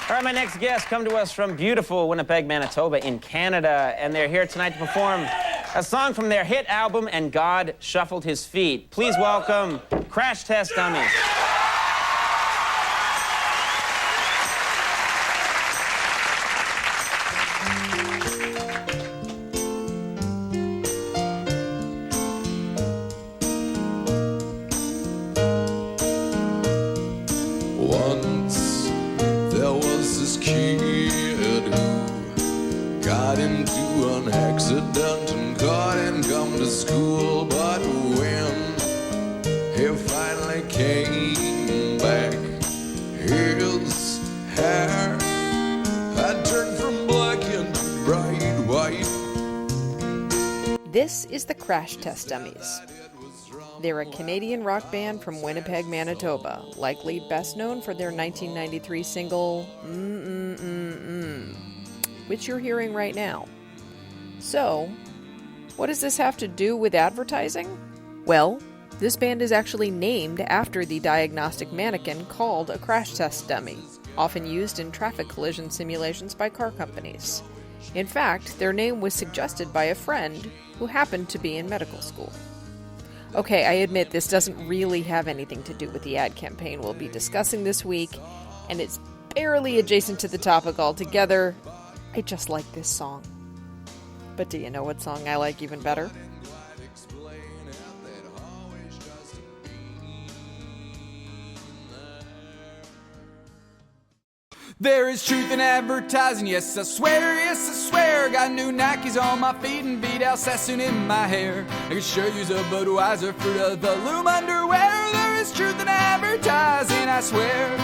All right, my next guests come to us from beautiful Winnipeg, Manitoba in Canada, and they're here tonight to perform a song from their hit album, And God Shuffled His Feet. Please welcome Crash Test Dummies. Once there was this kid who got into an accident and couldn't come to school. But when he finally came back, his hair had turned from black into bright white. This is the Crash Test Dummies. They're a Canadian rock band from Winnipeg, Manitoba, likely best known for their 1993 single, which you're hearing right now. So, what does this have to do with advertising? Well, this band is actually named after the diagnostic mannequin called a crash test dummy, often used in traffic collision simulations by car companies. In fact, their name was suggested by a friend who happened to be in medical school. Okay, I admit this doesn't really have anything to do with the ad campaign we'll be discussing this week, and it's barely adjacent to the topic altogether. I just like this song. But do you know what song I like even better? There is truth in advertising, yes I swear. Got new Nikes on my feet and Vidal Sassoon in my hair. I can sure use a Budweiser fruit of the loom underwear. There is truth in advertising, I swear.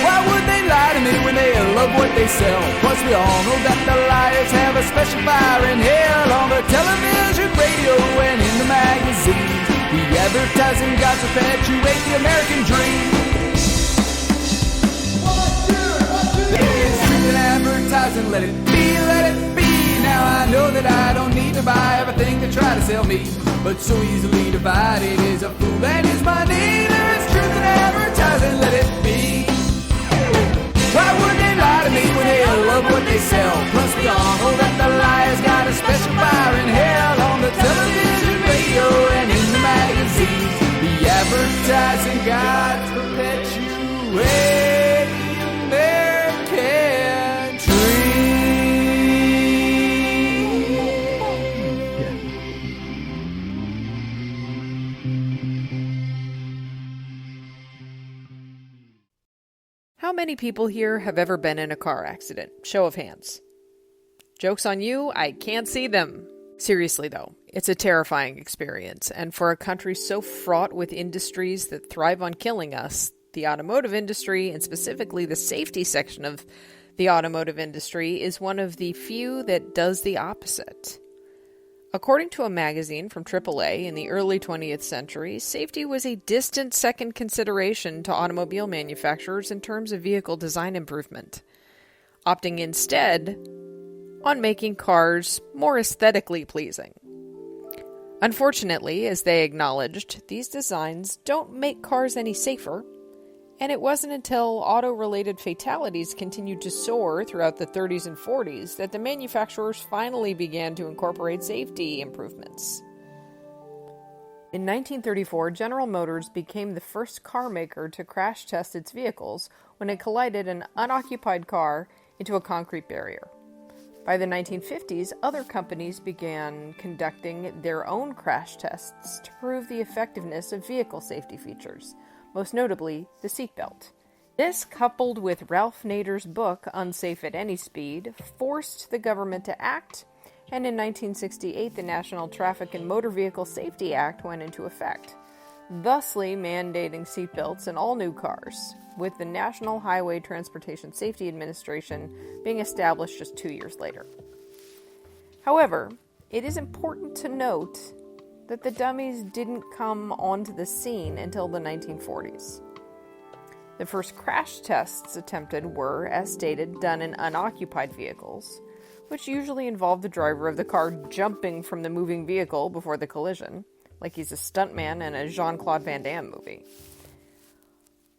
Why would they lie to me when they love what they sell? Plus we all know that the liars have a special fire in hell. On the television, radio, and in the magazines, the advertising gods perpetuate the American dream. Advertising, let it be, let it be. Now I know that I don't need to buy everything they try to sell me, but so easily divided is a fool and his money. There is truth in advertising, let it be. Why would they lie to me when they love what they sell? Plus we all know that the liars got a special fire in hell. On the television, radio, and in the magazines, the advertising gods perpetuate the American dream. How many people here have ever been in a car accident? Show of hands. Joke's on you, I can't see them. Seriously though, it's a terrifying experience, and for a country so fraught with industries that thrive on killing us, the automotive industry, and specifically the safety section of the automotive industry, is one of the few that does the opposite. According to a magazine from AAA in the early 20th century, safety was a distant second consideration to automobile manufacturers in terms of vehicle design improvement, opting instead on making cars more aesthetically pleasing. Unfortunately, as they acknowledged, these designs don't make cars any safer, and it wasn't until auto-related fatalities continued to soar throughout the 30s and 40s that the manufacturers finally began to incorporate safety improvements. In 1934, General Motors became the first car maker to crash test its vehicles when it collided an unoccupied car into a concrete barrier. By the 1950s, other companies began conducting their own crash tests to prove the effectiveness of vehicle safety features, most notably the seatbelt. This, coupled with Ralph Nader's book, Unsafe at Any Speed, forced the government to act, and in 1968 the National Traffic and Motor Vehicle Safety Act went into effect, thusly mandating seatbelts in all new cars, with the National Highway Transportation Safety Administration being established just 2 years later. However, it is important to note that the dummies didn't come onto the scene until the 1940s. The first crash tests attempted were, as stated, done in unoccupied vehicles, which usually involved the driver of the car jumping from the moving vehicle before the collision, like he's a stuntman in a Jean-Claude Van Damme movie.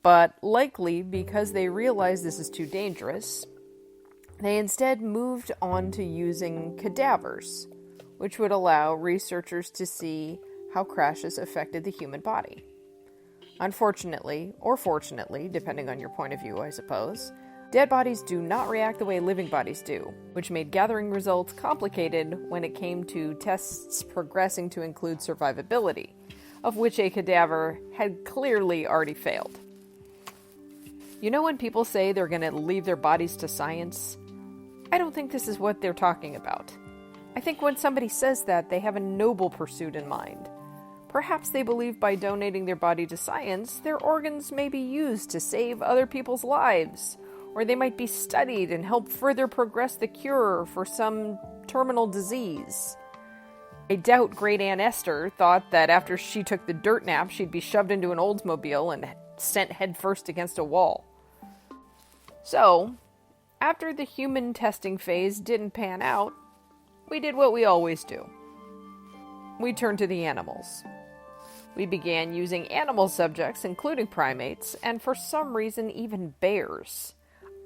But likely because they realized this is too dangerous, they instead moved on to using cadavers, which would allow researchers to see how crashes affected the human body. Unfortunately, or fortunately, depending on your point of view, I suppose, dead bodies do not react the way living bodies do, which made gathering results complicated when it came to tests progressing to include survivability, of which a cadaver had clearly already failed. You know when people say they're going to leave their bodies to science? I don't think this is what they're talking about. I think when somebody says that, they have a noble pursuit in mind. Perhaps they believe by donating their body to science, their organs may be used to save other people's lives, or they might be studied and help further progress the cure for some terminal disease. I doubt Great Aunt Esther thought that after she took the dirt nap, she'd be shoved into an Oldsmobile and sent headfirst against a wall. So, after the human testing phase didn't pan out, we did what we always do. We turned to the animals. We began using animal subjects, including primates, and for some reason even bears.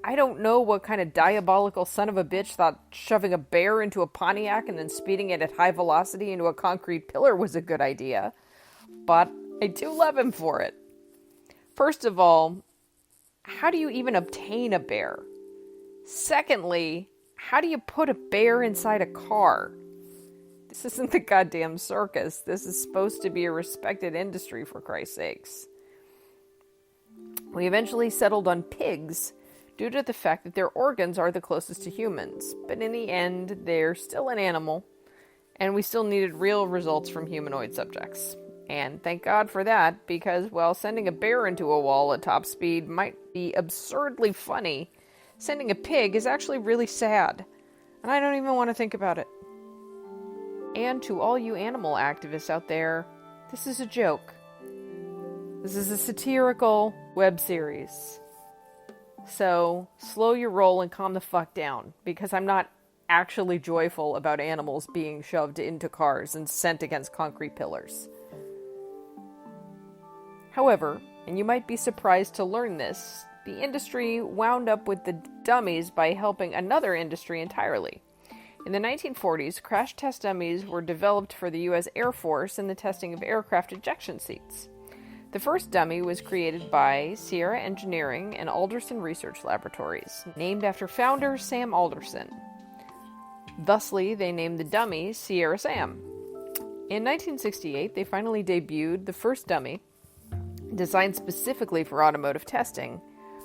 I don't know what kind of diabolical son of a bitch thought shoving a bear into a Pontiac and then speeding it at high velocity into a concrete pillar was a good idea, but I do love him for it. First of all, how do you even obtain a bear? Secondly, how do you put a bear inside a car? This isn't the goddamn circus. This is supposed to be a respected industry, for Christ's sakes. We eventually settled on pigs due to the fact that their organs are the closest to humans. But in the end, they're still an animal, and we still needed real results from humanoid subjects. And thank God for that, because while sending a bear into a wall at top speed might be absurdly funny, sending a pig is actually really sad. And I don't even want to think about it. And to all you animal activists out there, this is a joke. This is a satirical web series. So, slow your roll and calm the fuck down, because I'm not actually joyful about animals being shoved into cars and sent against concrete pillars. However, and you might be surprised to learn this, the industry wound up with the dummies by helping another industry entirely. In the 1940s, crash test dummies were developed for the U.S. Air Force in the testing of aircraft ejection seats. The first dummy was created by Sierra Engineering and Alderson Research Laboratories, named after founder Sam Alderson. Thusly, they named the dummy Sierra Sam. In 1968, they finally debuted the first dummy, designed specifically for automotive testing,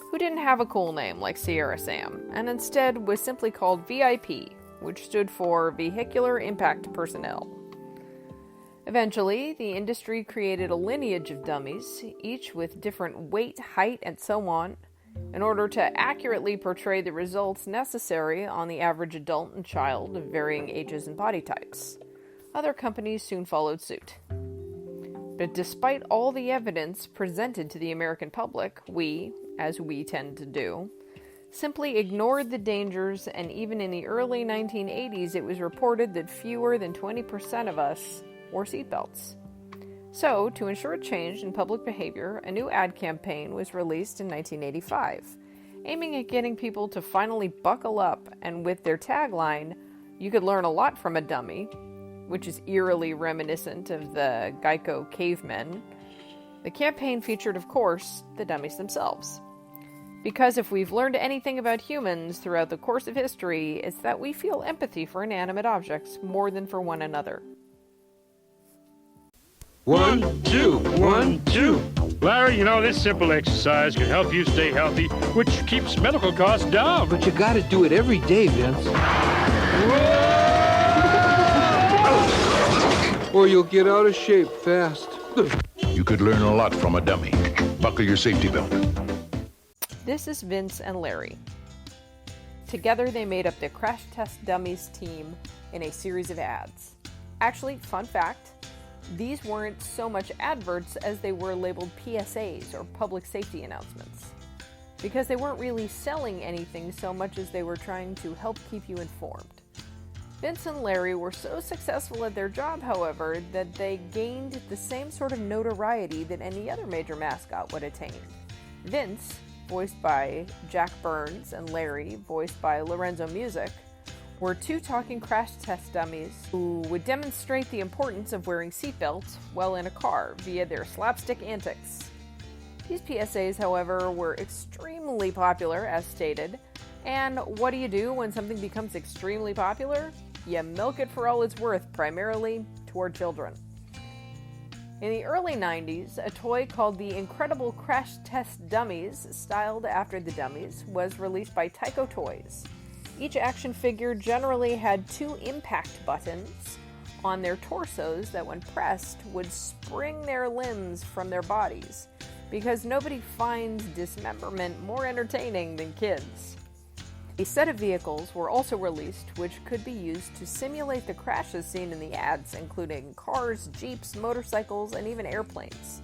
who didn't have a cool name like Sierra Sam, and instead was simply called VIP, which stood for Vehicular Impact Personnel. Eventually, the industry created a lineage of dummies, each with different weight, height, and so on, in order to accurately portray the results necessary on the average adult and child of varying ages and body types. Other companies soon followed suit. But despite all the evidence presented to the American public, we, as we tend to do, simply ignored the dangers, and even in the early 1980s it was reported that fewer than 20% of us wore seatbelts. So, to ensure a change in public behavior, a new ad campaign was released in 1985, aiming at getting people to finally buckle up, and with their tagline, "You could learn a lot from a dummy," which is eerily reminiscent of the Geico cavemen, the campaign featured, of course, the dummies themselves. Because if we've learned anything about humans throughout the course of history, it's that we feel empathy for inanimate objects more than for one another. 1, 2, 1, 2. Larry, you know, this simple exercise can help you stay healthy, which keeps medical costs down. But you gotta do it every day, Vince. Or you'll get out of shape fast. You could learn a lot from a dummy. Buckle your safety belt. This is Vince and Larry. Together they made up the Crash Test Dummies team in a series of ads. Actually, fun fact, these weren't so much adverts as they were labeled PSAs, or public safety announcements, because they weren't really selling anything so much as they were trying to help keep you informed. Vince and Larry were so successful at their job, however, that they gained the same sort of notoriety that any other major mascot would attain. Vince, voiced by Jack Burns, and Larry, voiced by Lorenzo Music, were two talking crash test dummies who would demonstrate the importance of wearing seatbelts while in a car via their slapstick antics. These PSAs, however, were extremely popular, as stated, and what do you do when something becomes extremely popular? You milk it for all it's worth, primarily toward children. In the early 90s, a toy called the Incredible Crash Test Dummies, styled after the Dummies, was released by Tyco Toys. Each action figure generally had two impact buttons on their torsos that, when pressed, would spring their limbs from their bodies, because nobody finds dismemberment more entertaining than kids. A set of vehicles were also released which could be used to simulate the crashes seen in the ads, including cars, jeeps, motorcycles, and even airplanes.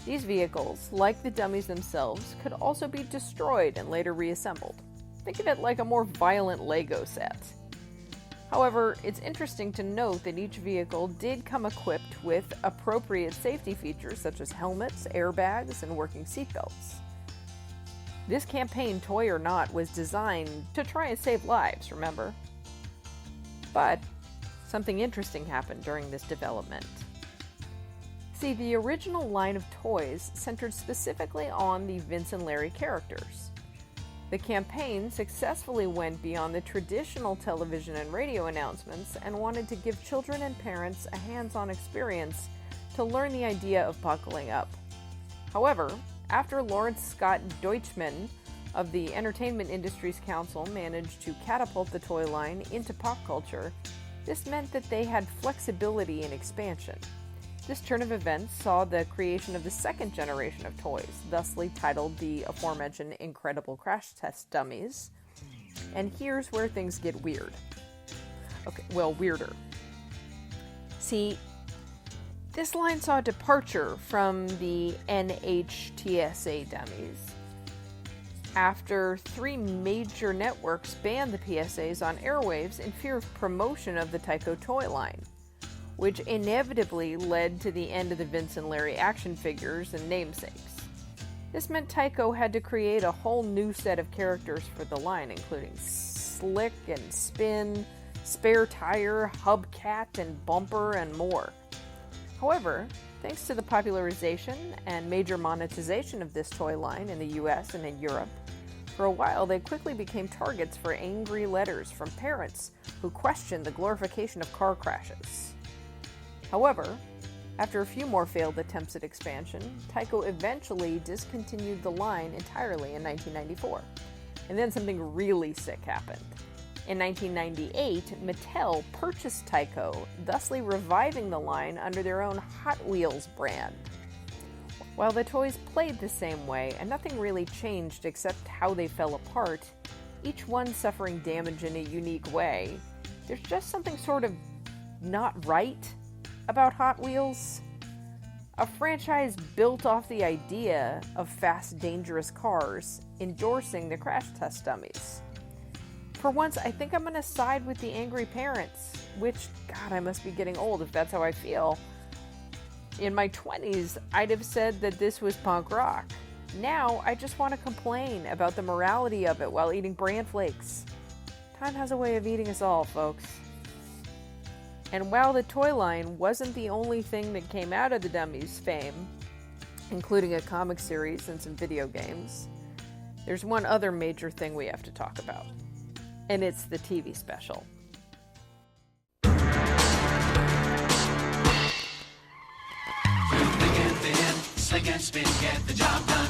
These vehicles, like the dummies themselves, could also be destroyed and later reassembled. Think of it like a more violent Lego set. However, it's interesting to note that each vehicle did come equipped with appropriate safety features such as helmets, airbags, and working seatbelts. This campaign, Toy or Not, was designed to try and save lives, remember? But something interesting happened during this development. See, the original line of toys centered specifically on the Vince and Larry characters. The campaign successfully went beyond the traditional television and radio announcements and wanted to give children and parents a hands-on experience to learn the idea of buckling up. However, after Lawrence Scott Deutschman of the Entertainment Industries Council managed to catapult the toy line into pop culture, this meant that they had flexibility in expansion. This turn of events saw the creation of the second generation of toys, thusly titled the aforementioned Incredible Crash Test Dummies. And here's where things get weird. Okay, well, weirder. See, this line saw a departure from the NHTSA dummies after three major networks banned the PSAs on airwaves in fear of promotion of the Tyco toy line, which inevitably led to the end of the Vince and Larry action figures and namesakes. This meant Tyco had to create a whole new set of characters for the line, including Slick and Spin, Spare Tire, Hubcat, and Bumper, and more. However, thanks to the popularization and major monetization of this toy line in the US and in Europe, for a while they quickly became targets for angry letters from parents who questioned the glorification of car crashes. However, after a few more failed attempts at expansion, Tyco eventually discontinued the line entirely in 1994. And then something really sick happened. In 1998, Mattel purchased Tyco, thusly reviving the line under their own Hot Wheels brand. While the toys played the same way and nothing really changed except how they fell apart, each one suffering damage in a unique way, there's just something sort of not right about Hot Wheels. A franchise built off the idea of fast, dangerous cars endorsing the crash test dummies. For once, I think I'm going to side with the angry parents, which, God, I must be getting old if that's how I feel. In my 20s, I'd have said that this was punk rock. Now, I just want to complain about the morality of it while eating bran flakes. Time has a way of eating us all, folks. And while the toy line wasn't the only thing that came out of the Dummies' fame, including a comic series and some video games, there's one other major thing we have to talk about. And it's the TV special. Thick and thin, slick and spin, get the job done.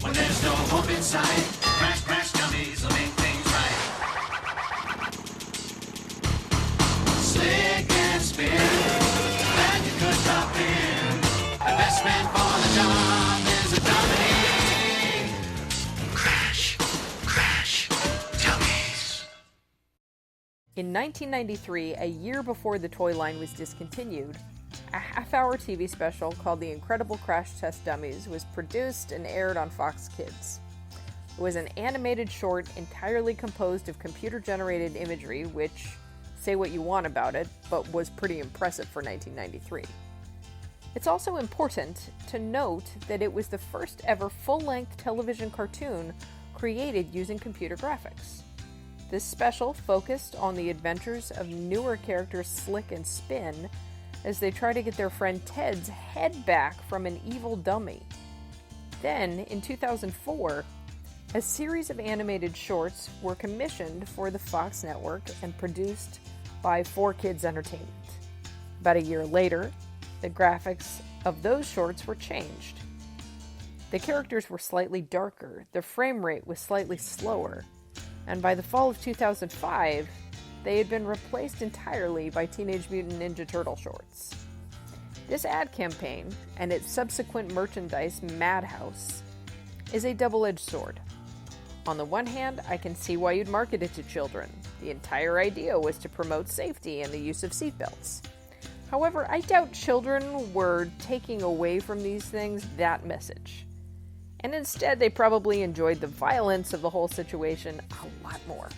When there's no hope in sight, crash, crash dummies will make things right. Slick and spin, and you could drop in. The best man for the job is a dummy. In 1993, a year before the toy line was discontinued, a half-hour TV special called The Incredible Crash Test Dummies was produced and aired on Fox Kids. It was an animated short entirely composed of computer-generated imagery, which, say what you want about it, but was pretty impressive for 1993. It's also important to note that it was the first ever full-length television cartoon created using computer graphics. This special focused on the adventures of newer characters Slick and Spin as they try to get their friend Ted's head back from an evil dummy. Then, in 2004, a series of animated shorts were commissioned for the Fox network and produced by 4Kids Entertainment. About a year later, the graphics of those shorts were changed. The characters were slightly darker, the frame rate was slightly slower, and by the fall of 2005, they had been replaced entirely by Teenage Mutant Ninja Turtle shorts. This ad campaign, and its subsequent merchandise Madhouse, is a double-edged sword. On the one hand, I can see why you'd market it to children. The entire idea was to promote safety and the use of seatbelts. However, I doubt children were taking away from these things that message. And instead, they probably enjoyed the violence of the whole situation a lot more.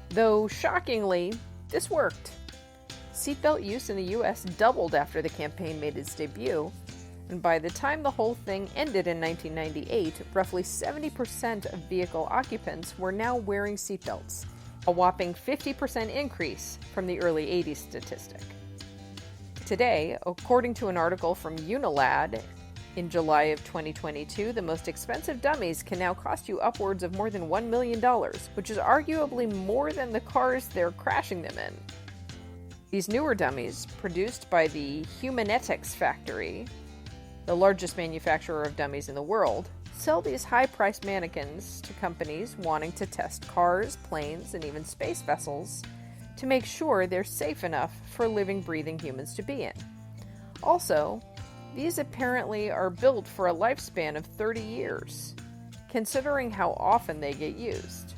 Though, shockingly, this worked. Seatbelt use in the US doubled after the campaign made its debut, and by the time the whole thing ended in 1998, roughly 70% of vehicle occupants were now wearing seatbelts, a whopping 50% increase from the early 80s statistic. Today, according to an article from Unilad, in July of 2022, the most expensive dummies can now cost you upwards of more than $1 million, which is arguably more than the cars they're crashing them in. These newer dummies, produced by the Humanetics factory, the largest manufacturer of dummies in the world, sell these high-priced mannequins to companies wanting to test cars, planes, and even space vessels to make sure they're safe enough for living, breathing humans to be in. Also, these apparently are built for a lifespan of 30 years, considering how often they get used.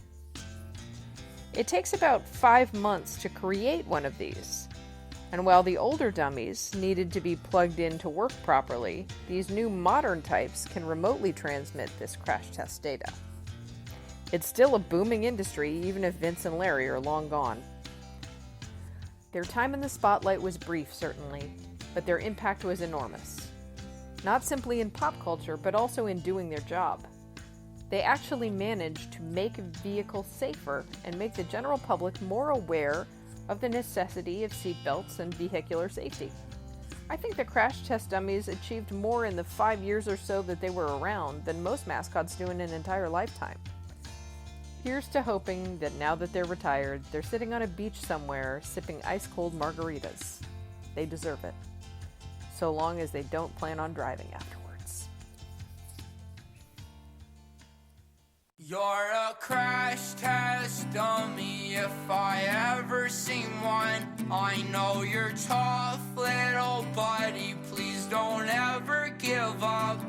It takes about 5 months to create one of these, and while the older dummies needed to be plugged in to work properly, these new modern types can remotely transmit this crash test data. It's still a booming industry, even if Vince and Larry are long gone. Their time in the spotlight was brief, certainly, but their impact was enormous. Not simply in pop culture, but also in doing their job. They actually managed to make vehicles safer and make the general public more aware of the necessity of seatbelts and vehicular safety. I think the crash test dummies achieved more in the 5 years or so that they were around than most mascots do in an entire lifetime. Here's to hoping that now that they're retired, they're sitting on a beach somewhere sipping ice-cold margaritas. They deserve it. So long as they don't plan on driving afterwards. You're a crash test dummy if I ever seen one. I know you're tough, little buddy, please don't ever give up.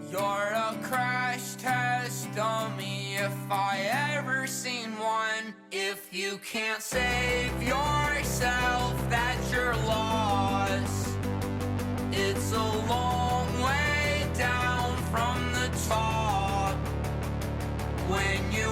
You're a crash test dummy if I ever seen one. If you can't save yourself, that's your loss. It's a long way down from the top. When you